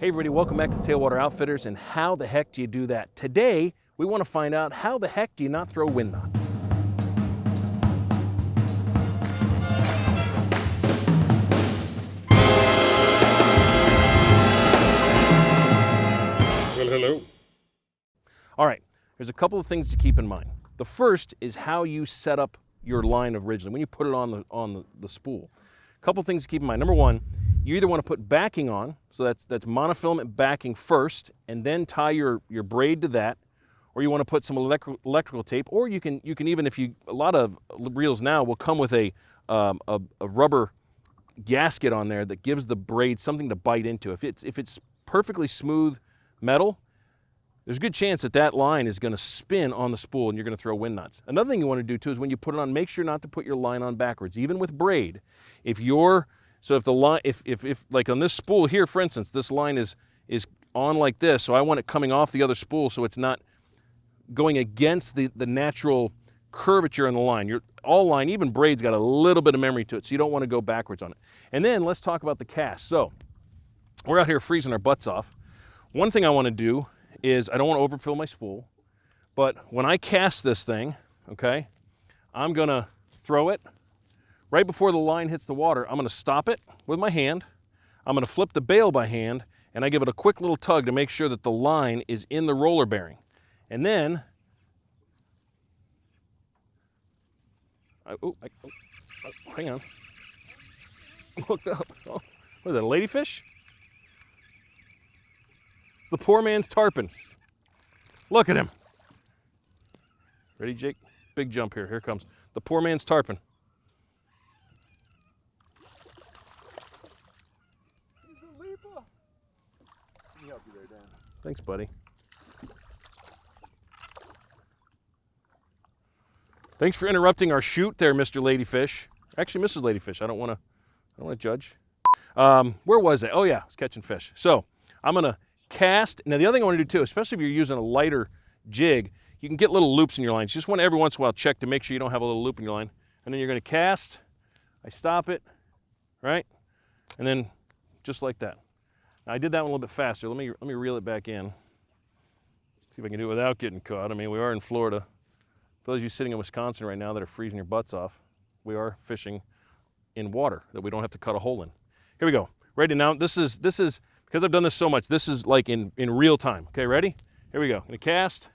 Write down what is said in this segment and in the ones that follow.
Hey everybody, welcome back to Tailwater Outfitters. And how the heck do you do that? Today, we want to find out how the heck do you not throw wind knots? Well, hello. All right, there's a couple of things to keep in mind. The first is how you set up your line originally, when you put it on the spool. A couple of things to keep in mind. Number one, you either want to put backing on, so that's monofilament backing first, and then tie your braid to that, or you want to put some electrical tape, or you can even, a lot of reels now will come with a rubber gasket on there that gives the braid something to bite into. If it's perfectly smooth metal, there's a good chance that line is going to spin on the spool and you're going to throw wind knots. Another thing you want to do too is when you put it on, make sure not to put your line on backwards. Even with braid, if the line, if like on this spool here, for instance, this line is on like this, so I want it coming off the other spool so it's not going against the natural curvature in the line. All line, even braid's got a little bit of memory to it, so you don't want to go backwards on it. And then let's talk about the cast. So we're out here freezing our butts off. One thing I want to do is I don't want to overfill my spool, but when I cast this thing, okay, I'm gonna throw it. Right before the line hits the water, I'm gonna stop it with my hand. I'm gonna flip the bail by hand, and I give it a quick little tug to make sure that the line is in the roller bearing. And then, hang on. I'm hooked up. Oh, what is that, a ladyfish? It's the poor man's tarpon. Look at him. Ready, Jake? Big jump here. Here it comes. The poor man's tarpon. He's a leaper. Let me help you there, Dan. Thanks, buddy. Thanks for interrupting our shoot there, Mr. Ladyfish. Actually, Mrs. Ladyfish. I don't want to judge. Where was I? Oh yeah, I was catching fish. So I'm gonna cast. Now the other thing I want to do too, especially if you're using a lighter jig, you can get little loops in your lines. You just want to every once in a while check to make sure you don't have a little loop in your line. And then you're gonna cast. I stop it, right? And then just like that. Now I did that one a little bit faster. Let me reel it back in. See if I can do it without getting caught. I mean, we are in Florida. For those of you sitting in Wisconsin right now that are freezing your butts off, we are fishing in water that we don't have to cut a hole in. Here we go. Ready now? This is because I've done this so much. This is like in real time. Okay, ready? Here we go. I'm gonna cast.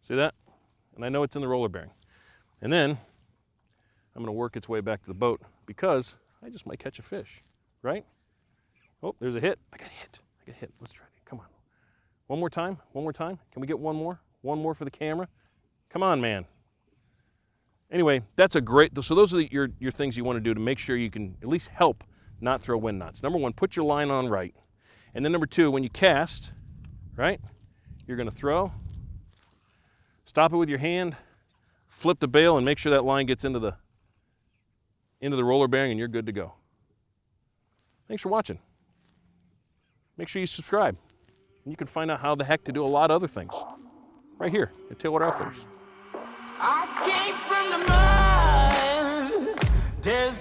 See that? And I know it's in the roller bearing. And then I'm gonna work its way back to the boat because I just might catch a fish, right? Oh, there's a hit. I got hit. Let's try it. Come on. One more time. Can we get one more? One more for the camera? Come on, man. Anyway, that's a great, so those are your things you want to do to make sure you can at least help not throw wind knots. Number one, put your line on right. And then number two, when you cast, right, you're gonna throw, stop it with your hand, flip the bail and make sure that line gets into the roller bearing and you're good to go. Thanks for watching. Make sure you subscribe. And you can find out how the heck to do a lot of other things right here at Tailwater Outfitters. I came from the mud. There's